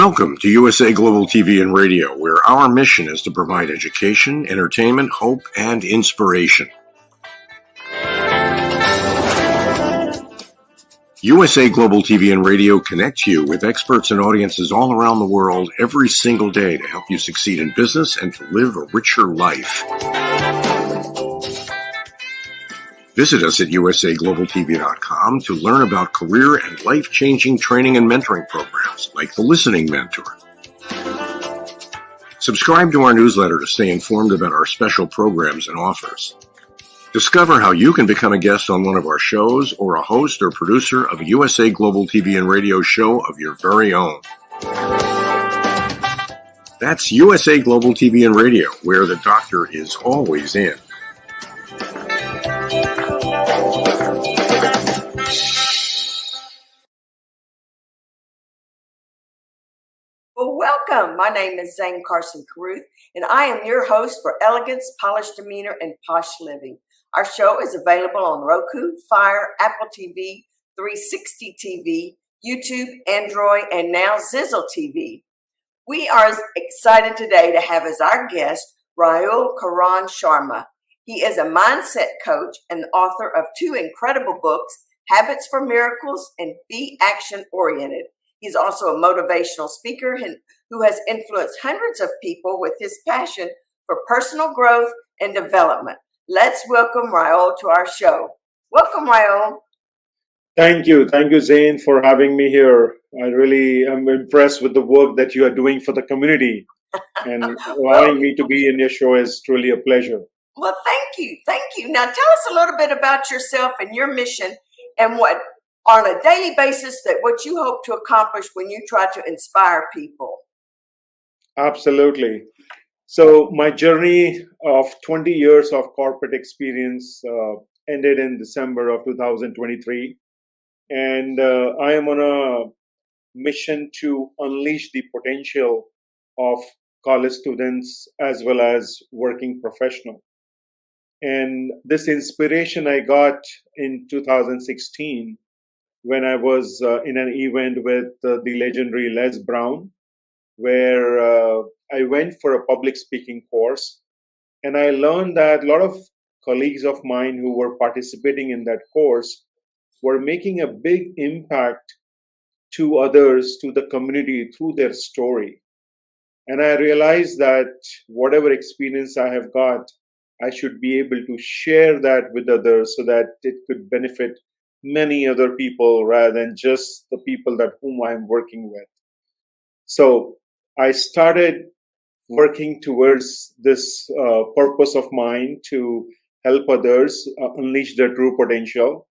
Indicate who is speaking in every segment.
Speaker 1: Welcome to USA Global TV and Radio, where our mission is to provide education, entertainment, hope, and inspiration. USA Global TV and Radio connects you with experts and audiences all around the world every single day to help you succeed in business and to live a richer life. Visit us at usaglobaltv.com to learn about career and life-changing training and mentoring programs like the Listening Mentor. Subscribe to our newsletter to stay informed about our special programs and offers. Discover how you can become a guest on one of our shows or a host or producer of a USA Global TV and Radio show of your very own. That's USA Global TV and Radio, where the doctor is always in.
Speaker 2: Well, welcome. My name is Zane Carson Carruth, and I am your host for Elegance, Polished Demeanor, and Posh Living. Our show is available on Roku, Fire, Apple TV, 360 TV, YouTube, Android, and now Zizzle TV. We are excited today to have as our guest Rahul Sharma. He is a mindset coach and author of two incredible books, Habits for Miracles and Be Action Oriented. He's also a motivational speaker who has influenced hundreds of people with his passion for personal growth and development. Let's welcome Rahul to our show. Welcome, Rahul.
Speaker 3: Thank you. Thank you, Zane, for having me here. I really am impressed with the work that you are doing for the community. And allowing me to be in your show is truly a pleasure.
Speaker 2: Well, thank you. Thank you. Now, tell us a little bit about yourself and your mission and what on a daily basis that what you hope to accomplish when you try to inspire people.
Speaker 3: Absolutely. So my journey of 20 years of corporate experience ended in December of 2023. And I am on a mission to unleash the potential of college students as well as working professionals. And this inspiration I got in 2016 when I was in an event with the legendary Les Brown, where I went for a public speaking course. And I learned that a lot of colleagues of mine who were participating in that course were making a big impact to others, to the community through their story. And I realized that whatever experience I have got, I should be able to share that with others so that it could benefit many other people rather than just the people that whom I'm working with. So I started working towards this purpose of mine to help others unleash their true potential.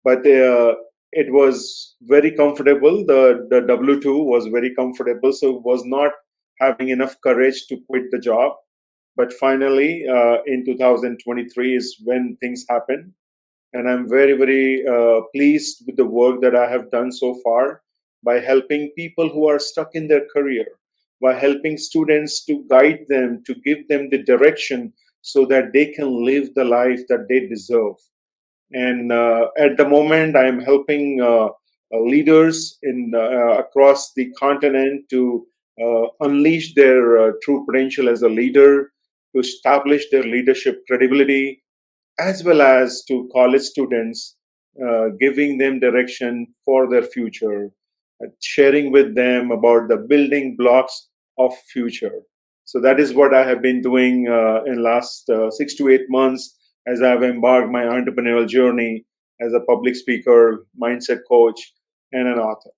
Speaker 3: But it was very comfortable. The W-2 was very comfortable, so it was not having enough courage to quit the job. But finally, in 2023 is when things happened. And I'm very, very pleased with the work that I have done so far by helping people who are stuck in their career, by helping students to guide them, to give them the direction so that they can live the life that they deserve. And at the moment, I'm helping leaders across the continent to unleash their true potential as a leader, to establish their leadership credibility, as well as to college students, giving them direction for their future, sharing with them about the building blocks of future. So that is what I have been doing in last 6 to 8 months as I've embarked my entrepreneurial journey as a public speaker, mindset coach, and an author.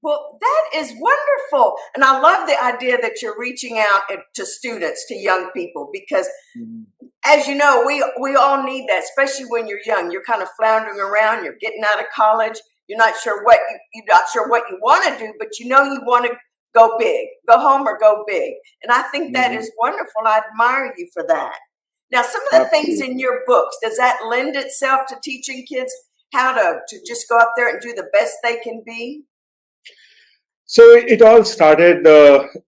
Speaker 2: Well, that is wonderful. And I love the idea that you're reaching out to students, to young people, because as you know, we all need that, especially when you're young. You're kind of floundering around, you're getting out of college, you're not sure what you're not sure what you want to do, but you know you want to go big, go home or go big. And I think that is wonderful. I admire you for that. Now, some of the things in your books, does that lend itself to teaching kids how to just go out there and do the best they can be?
Speaker 3: So it all started,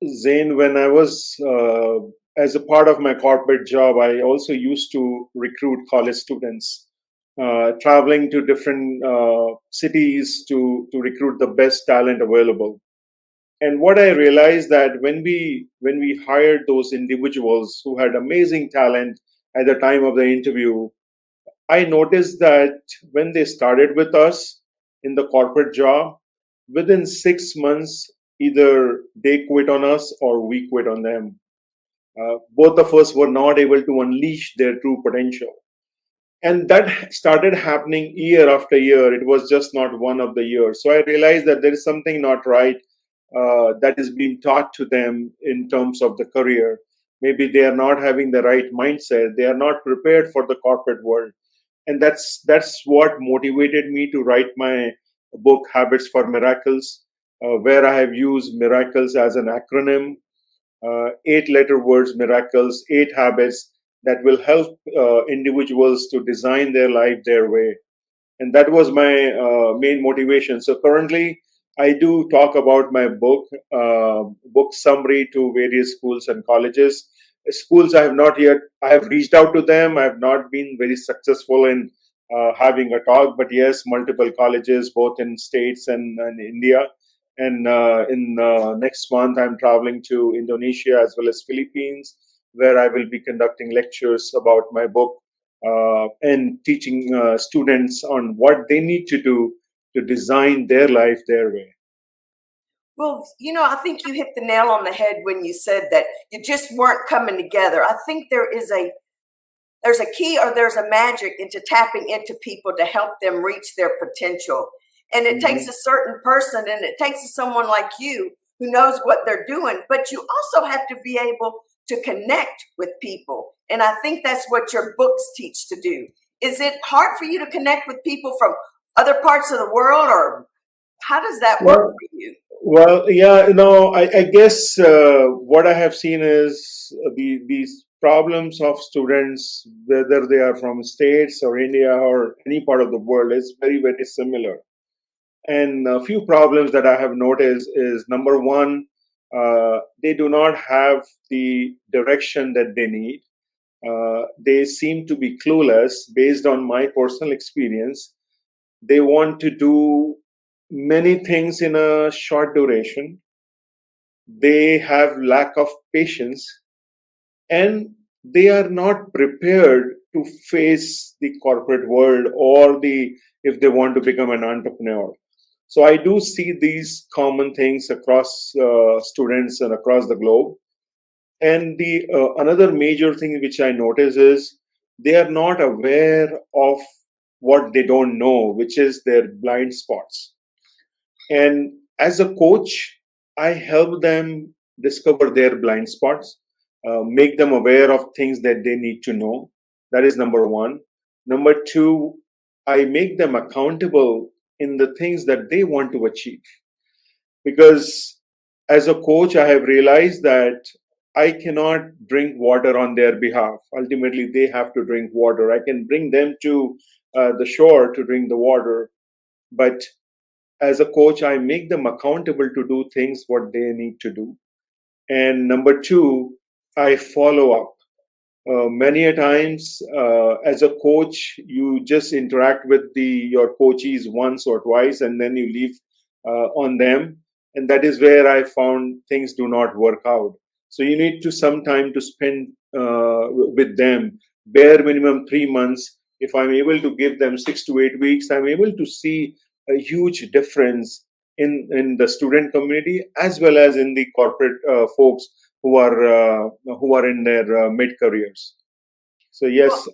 Speaker 3: Zane, when I was, as a part of my corporate job, I also used to recruit college students, traveling to different cities to recruit the best talent available. And what I realized that when we hired those individuals who had amazing talent at the time of the interview, I noticed that when they started with us in the corporate job, within 6 months, either they quit on us or we quit on them. Both of us were not able to unleash their true potential. And that started happening year after year. It was just not one of the years. So I realized that there is something not right that is being taught to them in terms of the career. Maybe they are not having the right mindset. They are not prepared for the corporate world. And that's what motivated me to write my book, Habits for Miracles, where I have used miracles as an acronym, 8 letter words, miracles, 8 habits that will help individuals to design their life their way. And that was my main motivation. So currently, I do talk about my book summary to various schools and colleges. Schools I have not yet. I have reached out to them. I have not been very successful in having a talk, but yes, multiple colleges, both in states and India. And in next month, I'm traveling to Indonesia as well as Philippines, where I will be conducting lectures about my book and teaching students on what they need to do to design their life their way.
Speaker 2: Well, I think you hit the nail on the head when you said that you just weren't coming together. I think there's a key or there's a magic into tapping into people to help them reach their potential. And it takes a certain person, and it takes someone like you who knows what they're doing, but you also have to be able to connect with people. And I think that's what your books teach to do. Is it hard for you to connect with people from other parts of the world, or how does that work
Speaker 3: Well,
Speaker 2: for you?
Speaker 3: well, yeah, I guess what I have seen is these problems of students, whether they are from states or India or any part of the world, is very, very similar. And a few problems that I have noticed is number one, they do not have the direction that they need. They seem to be clueless based on my personal experience. They want to do many things in a short duration. They have lack of patience, and they are not prepared to face the corporate world or the if they want to become an entrepreneur. So I do see these common things across students and across the globe. And the another major thing which I notice is they are not aware of what they don't know, which is their blind spots. And as a coach, I help them discover their blind spots, make them aware of things that they need to know. That is number one. Number two, I make them accountable in the things that they want to achieve. Because as a coach, I have realized that I cannot drink water on their behalf. Ultimately, they have to drink water. I can bring them to the shore to drink the water, but as a coach, I make them accountable to do things what they need to do. And number two, I follow up. Many a times, as a coach, you just interact with your coachees once or twice, and then you leave on them. And that is where I found things do not work out. So you need to some time to spend with them, bare minimum 3 months. If I'm able to give them 6 to 8 weeks, I'm able to see a huge difference in the student community as well as in the corporate folks who are in their mid careers. So yes,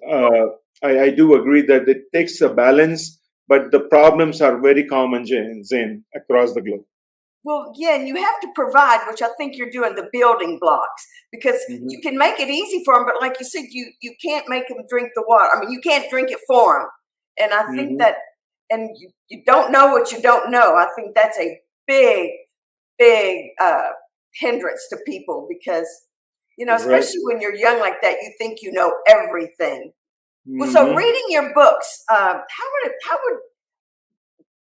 Speaker 3: I do agree that it takes a balance, but the problems are very common, Zane, across the globe.
Speaker 2: Well, yeah, and you have to provide, which I think you're doing the building blocks, because you can make it easy for them, but like you said, you can't make them drink the water. I mean, you can't drink it for them. And I think that, and you don't know what you don't know. I think that's a big, big hindrance to people because,
Speaker 3: Right.
Speaker 2: especially when you're young like that, you think you know everything. Well, so reading your books, how would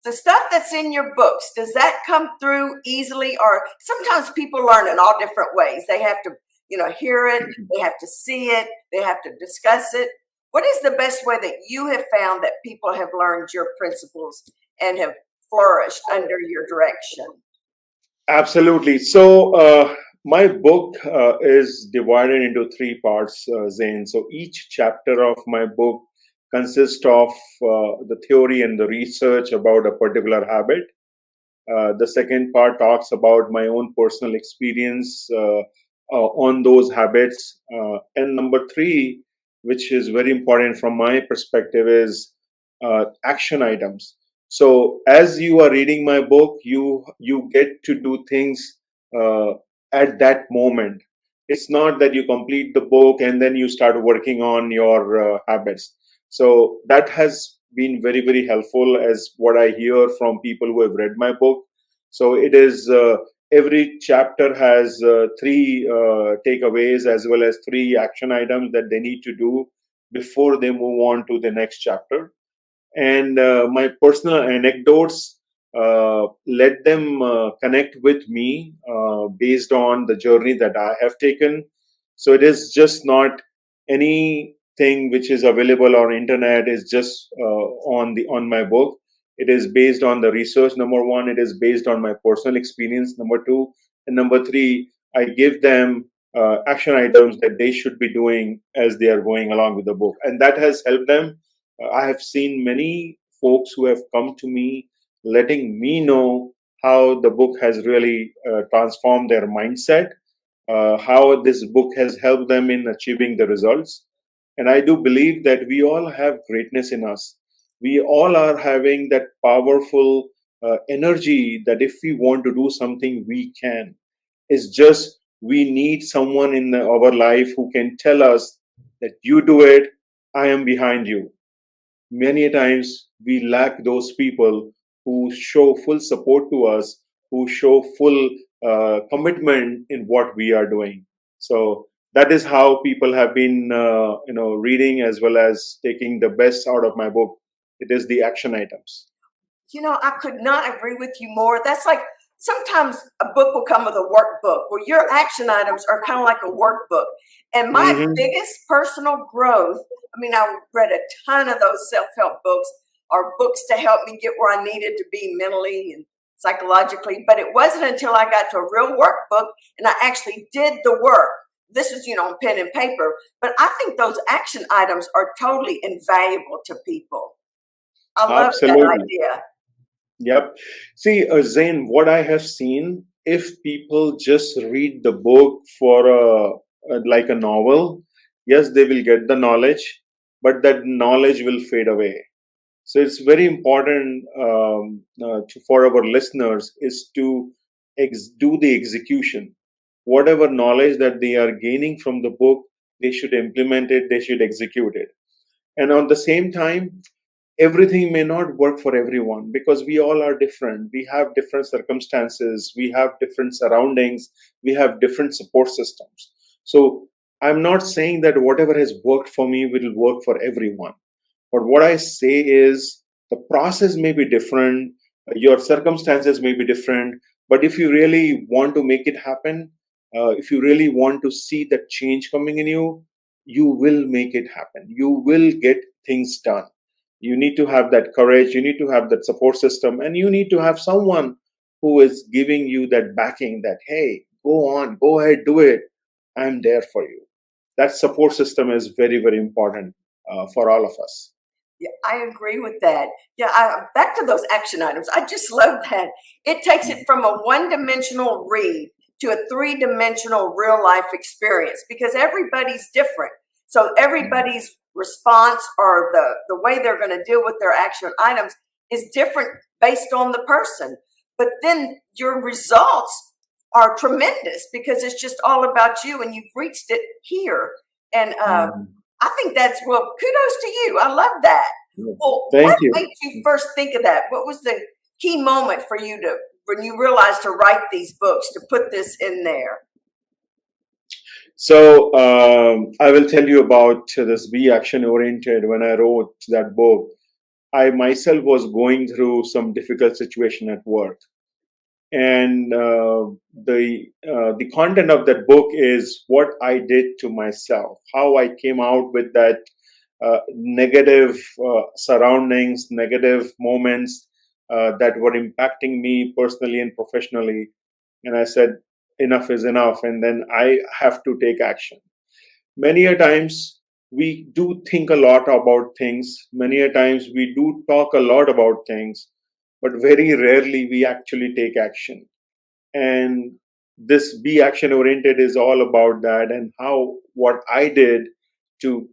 Speaker 2: the stuff that's in your books, does that come through easily? Or sometimes people learn in all different ways. They have to, hear it, they have to see it, they have to discuss it. What is the best way that you have found that people have learned your principles and have flourished under your direction?
Speaker 3: Absolutely. So, my book is divided into three parts, Zane. So, each chapter of my book consists of the theory and the research about a particular habit. The second part talks about my own personal experience on those habits. And number three, which is very important from my perspective, is action items. So as you are reading my book, you get to do things uh, at that moment. It's not that you complete the book and then you start working on your habits. So that has been very, very helpful as what I hear from people who have read my book. So it is every chapter has three takeaways as well as three action items that they need to do before they move on to the next chapter. And my personal anecdotes let them connect with me based on the journey that I have taken. So it is just not anything which is available on internet is just on my book. It is based on the research. Number one, it is based on my personal experience. Number two, and number three, I give them action items that they should be doing as they are going along with the book, and that has helped them. I have seen many folks who have come to me letting me know how the book has really transformed their mindset, how this book has helped them in achieving the results. And I do believe that we all have greatness in us. We all are having that powerful energy that if we want to do something, we can. It's just we need someone in our life who can tell us that you do it, I am behind you. Many times we lack those people who show full support to us, who show full commitment in what we are doing. So that is how people have been reading as well as taking the best out of my book. It is the action items.
Speaker 2: I could not agree with you more. That's like sometimes a book will come with a workbook where your action items are kind of like a workbook. And my
Speaker 3: Hmm.
Speaker 2: biggest personal growth, I mean, I read a ton of those self help books or books to help me get where I needed to be mentally and psychologically. But it wasn't until I got to a real workbook and I actually did the work. This is, on pen and paper. But I think those action items are totally invaluable to people. I love that
Speaker 3: Absolutely.
Speaker 2: idea.
Speaker 3: Yep. See, Zane, what I have seen, if people just read the book for like a novel, yes, they will get the knowledge, but that knowledge will fade away. So it's very important for our listeners is to do the execution. Whatever knowledge that they are gaining from the book, they should implement it, they should execute it. And on the same time, everything may not work for everyone because we all are different. We have different circumstances, we have different surroundings, we have different support systems. So I'm not saying that whatever has worked for me will work for everyone. But what I say is the process may be different, your circumstances may be different. But if you really want to make it happen, if you really want to see that change coming in you, you will make it happen. You will get things done. You need to have that courage, you need to have that support system, and you need to have someone who is giving you that backing that, hey, go on, go ahead, do it. I'm there for you. That support system is very, very important for all of us.
Speaker 2: Yeah, I agree with that. Yeah, back to those action items. I just love that. It takes it from a one-dimensional read to a three-dimensional real life experience because everybody's different. So everybody's response or the way they're going to deal with their action items is different based on the person. But then your results are tremendous because it's just all about you and you've reached it here. And
Speaker 3: Mhm.
Speaker 2: I think that's, well, kudos to you. I love that. Well, what
Speaker 3: Thank you.
Speaker 2: made you first think of that? What was the key moment for you to when you realized to write these books, to put this in there?
Speaker 3: So I will tell you about this Be Action Oriented. When I wrote that book, I myself was going through some difficult situation at work, and the content of that book is what I did to myself, how I came out with that negative surroundings, negative moments that were impacting me personally and professionally. and I said, enough is enough, and then I have to take action. Many a times we do think a lot about things. Many a times we do talk a lot about things, but very rarely we actually take action. And this be action oriented is all about that, and how what I did to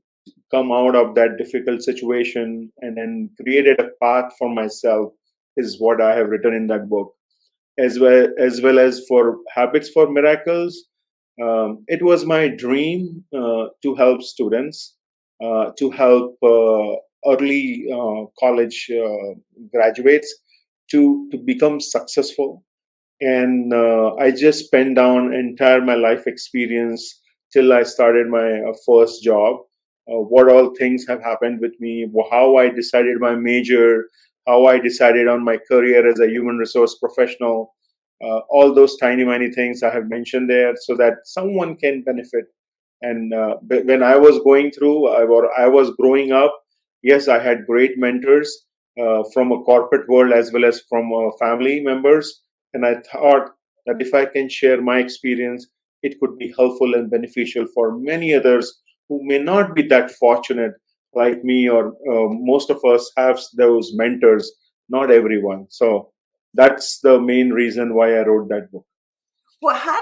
Speaker 3: come out of that difficult situation and then created a path for myself is what I have written in that book. As well as for Habits for Miracles, it was my dream to help students, to help early college graduates to become successful. And I just spent down entire my life experience till I started my first job. What all things have happened with me, how I decided my major, how I decided on my career as a human resource professional. All those tiny things I have mentioned there, so that someone can benefit. And when I was going through, I was growing up, yes, I had great mentors from a corporate world as well as from family members. And I thought that if I can share my experience, it could be helpful and beneficial for many others who may not be that fortunate like me, or most of us have those mentors, not everyone. So that's the main reason why I wrote that book.
Speaker 2: Well, how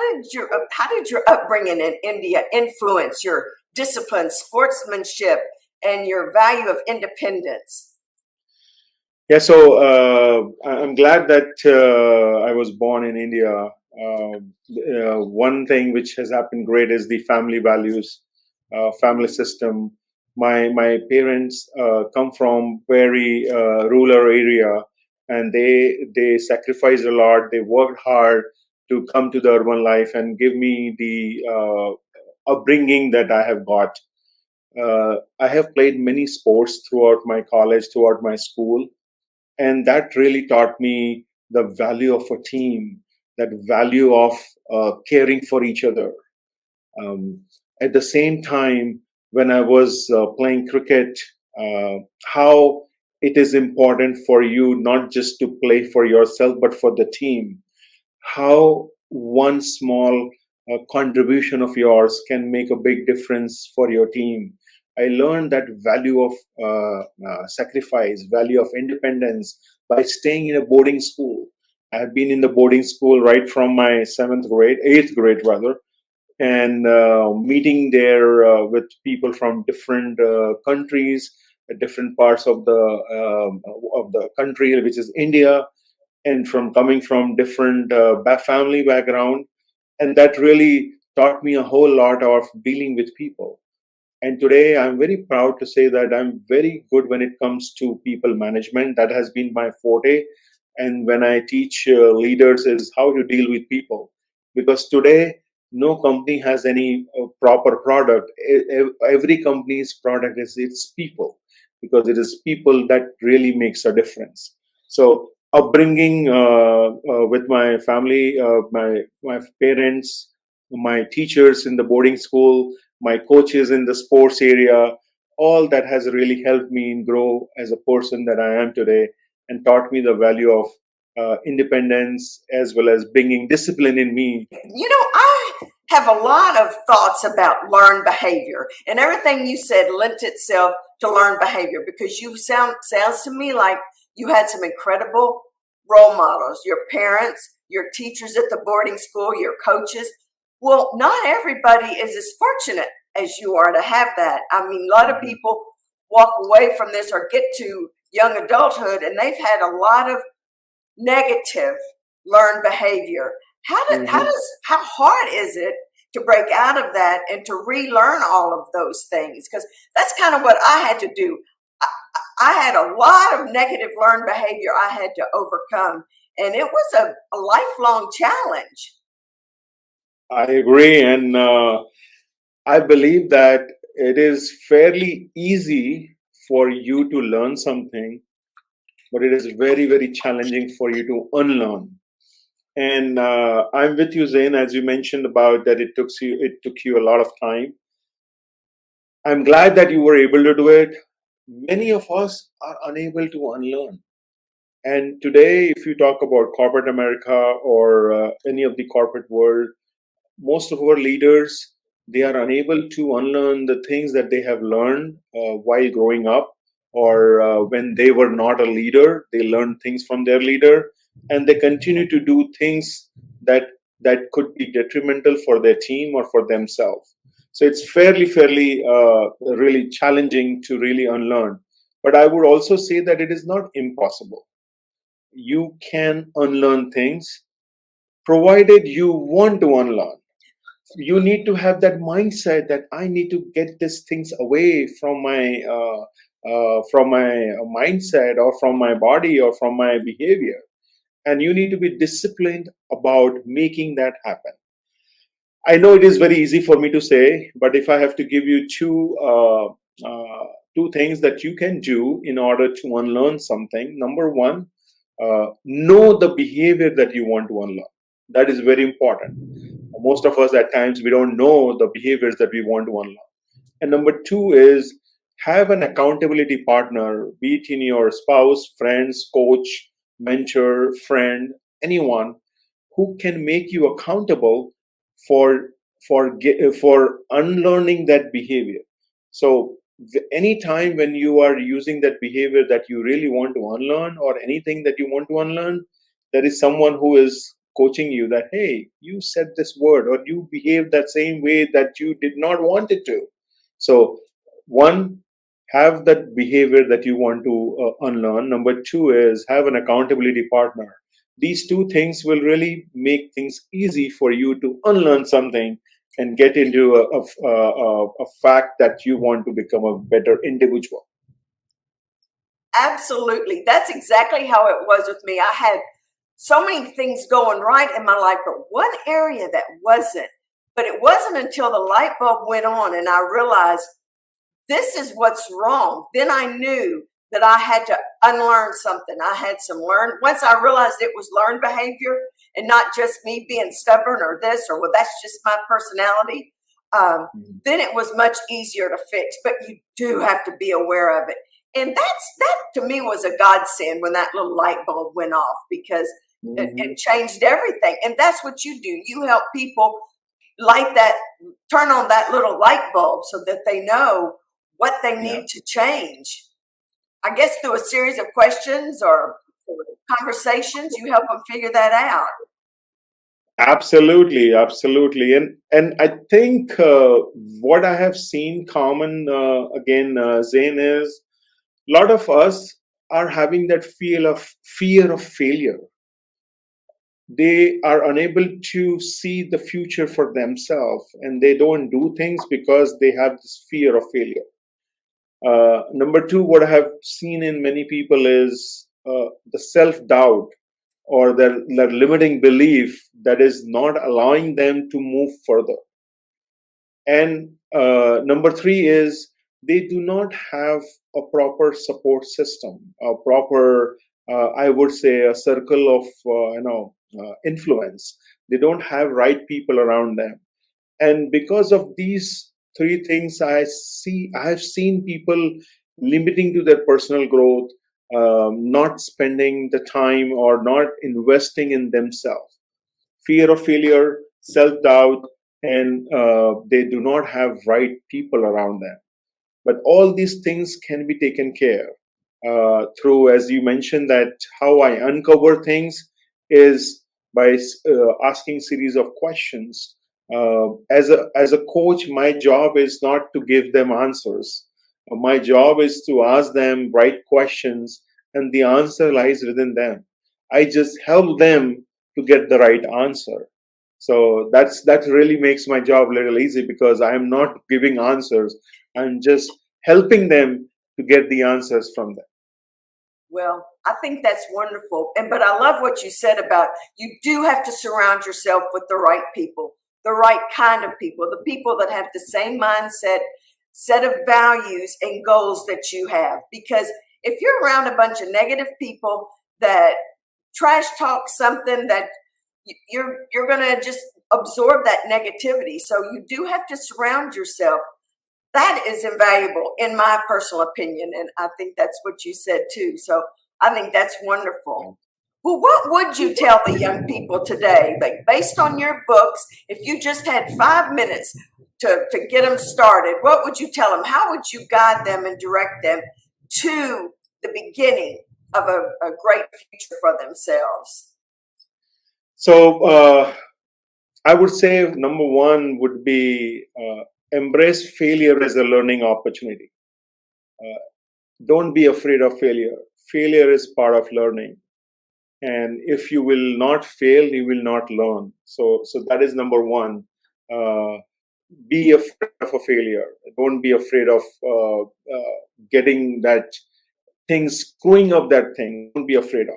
Speaker 2: did your upbringing in India influence your discipline, sportsmanship, and your value of independence?
Speaker 3: Yeah, so I'm glad that I was born in India. One thing which has happened great is the family values, family system. My parents come from very rural area, and they sacrificed a lot. They worked hard to come to the urban life and give me the upbringing that I have got. I have played many sports throughout my college, throughout my school, and that really taught me the value of a team, that value of caring for each other. Um, at the same time, when I was playing cricket, how it is important for you not just to play for yourself, but for the team. How one small contribution of yours can make a big difference for your team. I learned that value of sacrifice, value of independence by staying in a boarding school. I have been in the boarding school right from my eighth grade rather, and meeting there with people from different countries, different parts of the country, which is India, and from coming from different family background, and that really taught me a whole lot of dealing with people. And today I'm very proud to say that I'm very good when it comes to people management. That has been my forte. And when I teach leaders is how to deal with people, because today no company has any proper product. Every company's product is its people, because it is people that really makes a difference. So upbringing with my family, my parents, my teachers in the boarding school, my coaches in the sports area, all that has really helped me grow as a person that I am today, and taught me the value of independence as well as bringing discipline in me.
Speaker 2: I have a lot of thoughts about learned behavior, and everything you said lent itself to learned behavior, because you sounds to me like you had some incredible role models, your parents, your teachers at the boarding school, your coaches. Well, not everybody is as fortunate as you are to have that. I mean, a lot of people walk away from this or get to young adulthood and they've had a lot of negative learned behavior. How hard is it to break out of that and to relearn all of those things? Because that's kind of what I had to do. I had a lot of negative learned behavior I had to overcome, and it was a lifelong challenge.
Speaker 3: I agree, and I believe that it is fairly easy for you to learn something, but it is very challenging for you to unlearn. And I'm with you, Zane, as you mentioned about that it took you a lot of time. I'm glad that you were able to do it. Many of us are unable to unlearn. And today, if you talk about corporate America or any of the corporate world, most of our leaders, they are unable to unlearn the things that they have learned while growing up, or when they were not a leader. They learned things from their leader, and they continue to do things that could be detrimental for their team or for themselves. So it's fairly really challenging to really unlearn. But I would also say that it is not impossible. You can unlearn things provided you want to unlearn. You need to have that mindset that I need to get these things away from my mindset or from my body or from my behavior, and you need to be disciplined about making that happen. I know it is very easy for me to say, but if I have to give you two things that you can do in order to unlearn something, number one, know the behavior that you want to unlearn. That is very important. Most of us at times we don't know the behaviors that we want to unlearn. And number two is have an accountability partner, be it in your spouse, friends, coach, mentor, friend, anyone who can make you accountable for for unlearning that behavior. So any time when you are using that behavior that you really want to unlearn, or anything that you want to unlearn, there is someone who is coaching you that, hey, you said this word or you behaved that same way that you did not want it to. So one, have that behavior that you want to unlearn. Number two is have an accountability partner. These two things will really make things easy for you to unlearn something and get into a fact that you want to become a better individual.
Speaker 2: Absolutely. That's exactly how it was with me. I had so many things going right in my life, but one area that wasn't. But it wasn't until the light bulb went on and I realized this is what's wrong. Then I knew that I had to unlearn something. I had some once I realized it was learned behavior and not just me being stubborn or this or, well, that's just my personality. Then it was much easier to fix, but you do have to be aware of it. And that to me was a godsend when that little light bulb went off, because it changed everything. And that's what you do. You help people light that, turn on that little light bulb so that they know what they need to change. I guess through a series of questions or conversations, you help them figure that out.
Speaker 3: Absolutely, absolutely. And I think what I have seen common again, Zane, is a lot of us are having that fear of failure. They are unable to see the future for themselves, and they don't do things because they have this fear of failure. Number two, what I have seen in many people is the self-doubt or their limiting belief that is not allowing them to move further. And number three is they do not have a proper support system, a proper, I would say, a circle of influence. They don't have right people around them. And because of these three things, I have seen people limiting to their personal growth, not spending the time or not investing in themselves. Fear of failure, self-doubt, and they do not have right people around them. But all these things can be taken care through, as you mentioned, that how I uncover things is by asking series of questions. As a coach, my job is not to give them answers. My job is to ask them right questions, and the answer lies within them. I just help them to get the right answer. So that really makes my job a little easy, because I am not giving answers. I'm just helping them to get the answers from them.
Speaker 2: Well, I think that's wonderful. But I love what you said about you do have to surround yourself with the right people, the right kind of people, the people that have the same mindset, set of values and goals that you have. Because if you're around a bunch of negative people that trash talk something, that you're going to just absorb that negativity. So you do have to surround yourself. That is invaluable in my personal opinion. And I think that's what you said too. So I think that's wonderful. Well, what would you tell the young people today, like based on your books, if you just had 5 minutes to get them started, what would you tell them? How would you guide them and direct them to the beginning of a great future for themselves?
Speaker 3: So I would say number one would be embrace failure as a learning opportunity. Don't be afraid of failure. Failure is part of learning. And if you will not fail, you will not learn. So that is number one. Be afraid of a failure. Don't be afraid of getting that thing, screwing up that thing. Don't be afraid of.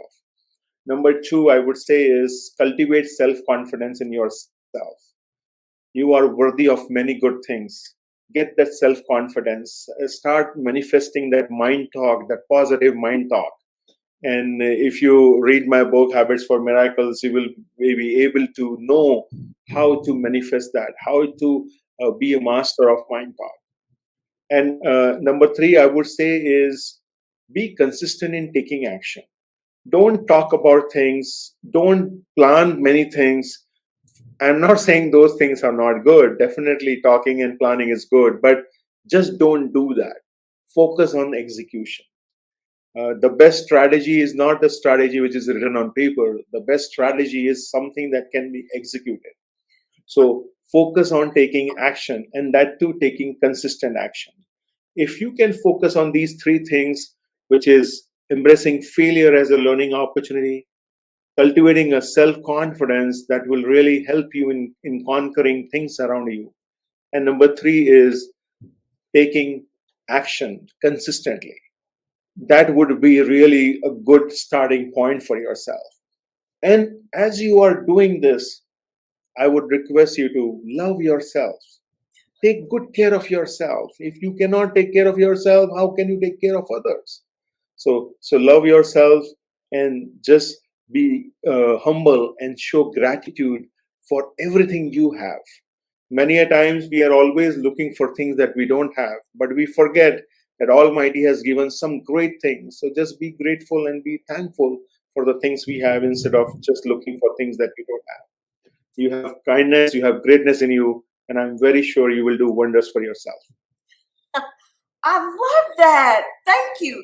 Speaker 3: Number two, I would say, is cultivate self-confidence in yourself. You are worthy of many good things. Get that self-confidence. Start manifesting that mind talk, that positive mind talk. And if you read my book, Habits for Miracles, you will be able to know how to manifest that, how to be a master of mind talk. And number three, I would say, is be consistent in taking action. Don't talk about things. Don't plan many things. I'm not saying those things are not good. Definitely talking and planning is good, but just don't do that. Focus on execution. The best strategy is not the strategy which is written on paper. The best strategy is something that can be executed. So focus on taking action, and that too taking consistent action. If you can focus on these three things, which is embracing failure as a learning opportunity, cultivating a self-confidence that will really help you in conquering things around you, and number three is taking action consistently, that would be really a good starting point for yourself. And as you are doing this, I would request you to love yourself. Take good care of yourself. If you cannot take care of yourself, how can you take care of others? So love yourself and just be humble and show gratitude for everything you have. Many a times we are always looking for things that we don't have, but we forget that Almighty has given some great things. So just be grateful and be thankful for the things we have instead of just looking for things that we don't have. You have kindness, you have greatness in you, and I'm very sure you will do wonders for yourself.
Speaker 2: I love that. Thank you.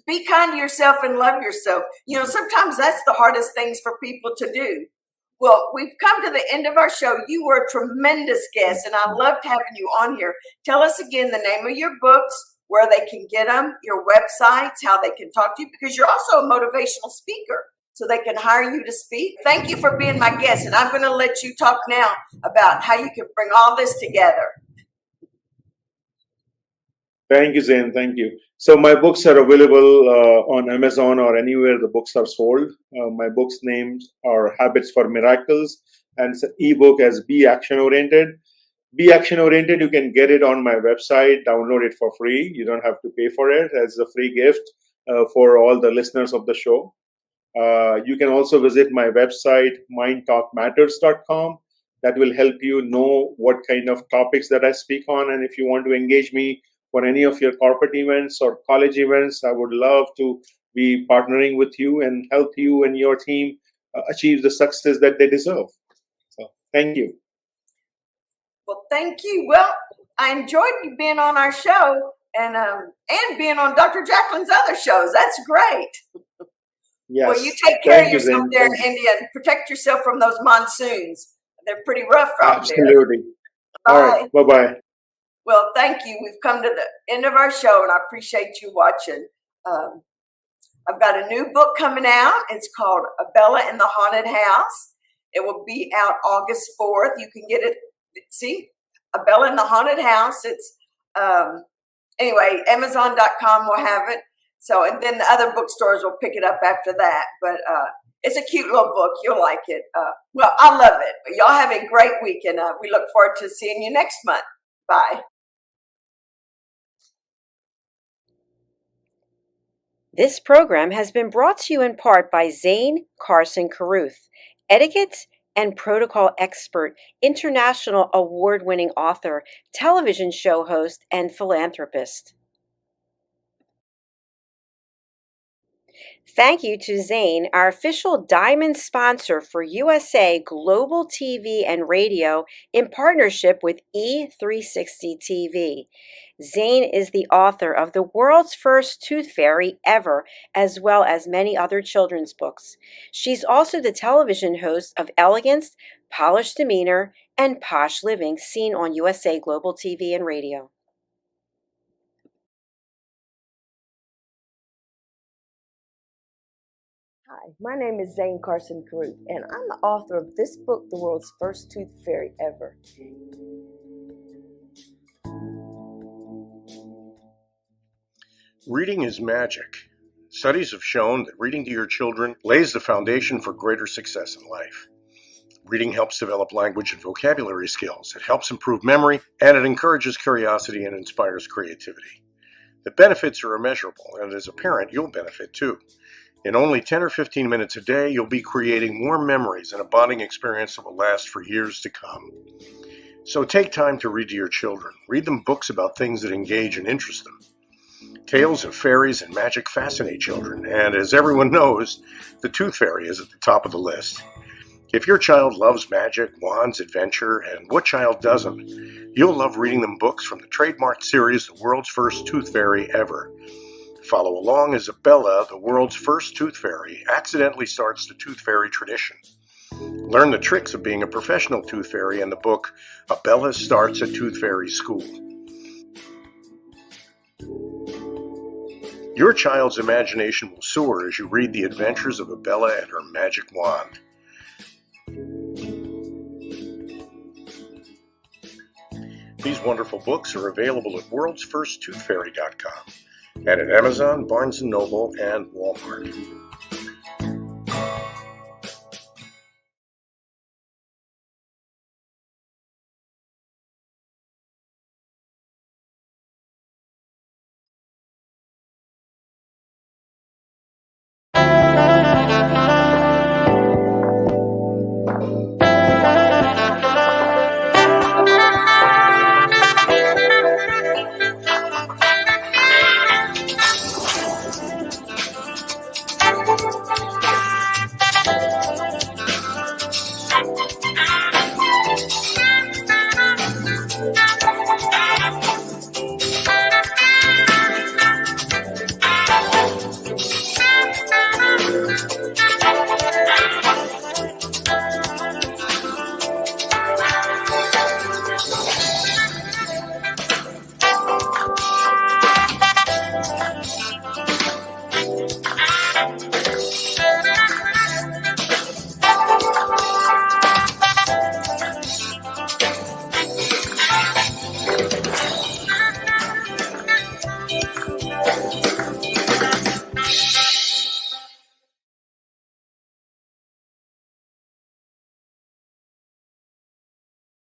Speaker 2: Be kind to yourself and love yourself. You know, sometimes that's the hardest things for people to do. Well, we've come to the end of our show. You were a tremendous guest, and I loved having you on here. Tell us again the name of your books, where they can get them, your websites, how they can talk to you, because you're also a motivational speaker, so they can hire you to speak. Thank you for being my guest, and I'm going to let you talk now about how you can bring all this together.
Speaker 3: Thank you, Zane. Thank you. So my books are available on Amazon or anywhere the books are sold. My books' names are Habits for Miracles, and it's an ebook as Be Action Oriented. Be Action Oriented, you can get it on my website, download it for free. You don't have to pay for it as a free gift for all the listeners of the show. You can also visit my website, mindtalkmatters.com. That will help you know what kind of topics that I speak on. And if you want to engage me for any of your corporate events or college events, I would love to be partnering with you and help you and your team achieve the success that they deserve. So thank you.
Speaker 2: Well, thank you. Well, I enjoyed you being on our show and being on Dr. Jacqueline's other shows. That's great.
Speaker 3: Yes.
Speaker 2: Well, you take care of yourself there in India and protect yourself from those monsoons. They're pretty rough out there.
Speaker 3: Absolutely. All right. Bye-bye.
Speaker 2: Well, thank you. We've come to the end of our show, and I appreciate you watching. I've got a new book coming out. It's called Abella in the Haunted House. It will be out August 4th. You can get it. See, Abella in the Haunted House. It's anyway, Amazon.com will have it. So, and then the other bookstores will pick it up after that. But it's a cute little book. You'll like it. Well, I love it. Y'all have a great week, and we look forward to seeing you next month. Bye.
Speaker 4: This program has been brought to you in part by Zane Carson Carruth, etiquette and protocol expert, international award-winning author, television show host, and philanthropist. Thank you to Zane, our official diamond sponsor for USA Global TV and Radio in partnership with E360 TV. Zane is the author of The World's First Tooth Fairy Ever, as well as many other children's books. She's also the television host of Elegance, Polished Demeanor, and Posh Living, seen on USA Global TV and Radio.
Speaker 2: Hi, my name is Zane Carson Carruth, and I'm the author of this book, The World's First Tooth Fairy Ever.
Speaker 1: Reading is magic. Studies have shown that reading to your children lays the foundation for greater success in life. Reading helps develop language and vocabulary skills. It helps improve memory, and it encourages curiosity and inspires creativity. The benefits are immeasurable, and as a parent, you'll benefit too. In only 10 or 15 minutes a day, you'll be creating more memories and a bonding experience that will last for years to come. So take time to read to your children. Read them books about things that engage and interest them. Tales of fairies and magic fascinate children, and as everyone knows, the Tooth Fairy is at the top of the list. If your child loves magic, wands, adventure, and what child doesn't, you'll love reading them books from the trademarked series, The World's First Tooth Fairy Ever. Follow along as Abella, the world's first tooth fairy, accidentally starts the tooth fairy tradition. Learn the tricks of being a professional tooth fairy in the book, Abella Starts a Tooth Fairy School. Your child's imagination will soar as you read the adventures of Abella and her magic wand. These wonderful books are available at worldsfirsttoothfairy.com and at Amazon, Barnes & Noble, and Walmart.